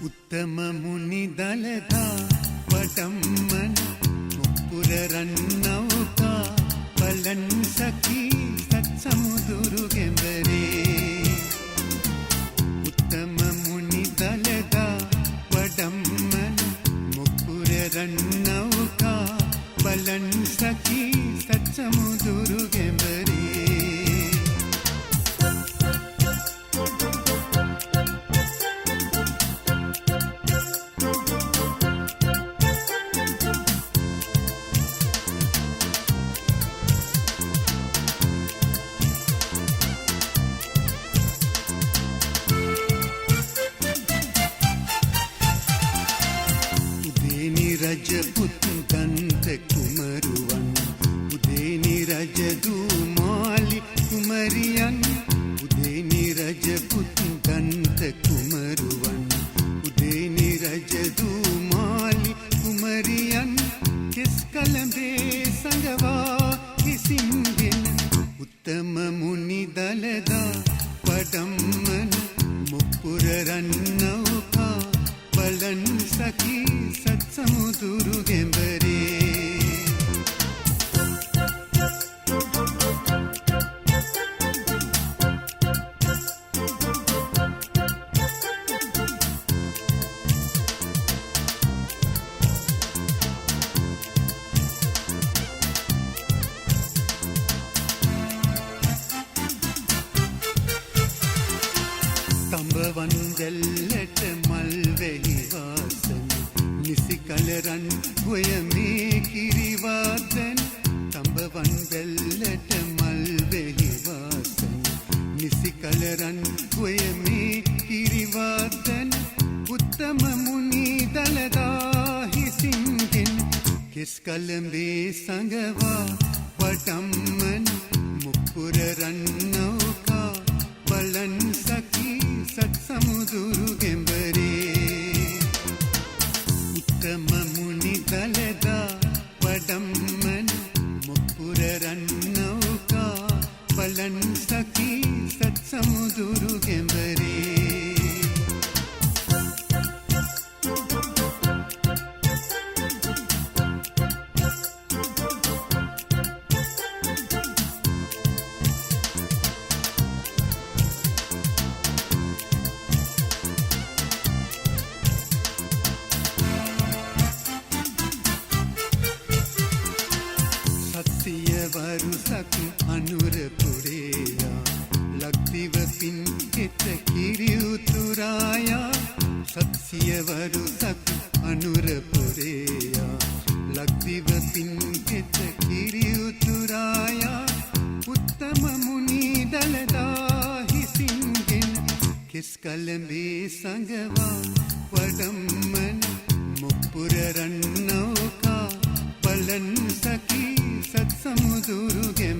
උත්තම මුනි දලදා වඩම්මන මුපුර රන්නවුකා බලන් සකී සත් සමුදුරු ගෙඹරේ උත්තම මුනි දලදා වඩම්මන මුපුර රන්නවුකා බලන් සකී සත් සමුදුරු ගෙඹරේ රජපුත් දන්ත කුමරුවන් උදේනි රජදුමාලි කුමරියන් උදේනි රජපුත් දන්ත කුමරුවන් උදේනි රජදුමාලි කුමරියන් කිස් කලඹේ සංගවා කිසින්ගෙන උත්තම මුනි දලදා වඩම්මන මුපුර රන්නවුකා බලන් සකී සත් සමුදුරු ගෙඹරේ තඹවන් දැල්ලට මල් වැහි වාසන නිසි කලරන් හොය මේ කිරිවාදන තඹවන් දැල්ලට මල් වැහි වාසන නිසි කලරන් හොය මේ කිරිවාදන උත්තම මුනි දලදා හිසින්ගෙන කෙස් කලඹේ සංගවා වඩම්මන මුපුර රන්නවුකා බලන් සකී සත් සමුදුරු ගෙඹරේ උත්තම මුනි දලදා වඩම්මන මුපුර රන්නවුකා බලන් සකී සත් සමුදුරු ගෙඹරේ වරුසක් අනුරපුරේයා ලක්දිව පින් කෙත කිරි උතුරායා සත්සිය වරුසක් අනුරපුරේයා ලක්දිව පින් කෙත කිරි උතුරායා උත්තම මුනි දලදා හිසින්ගෙන කෙස් කලඹේ සංගවා වඩම්මන මුපුර රන්නවුකා බලන් සකී සත් සමුදුරු ගෙඹරේ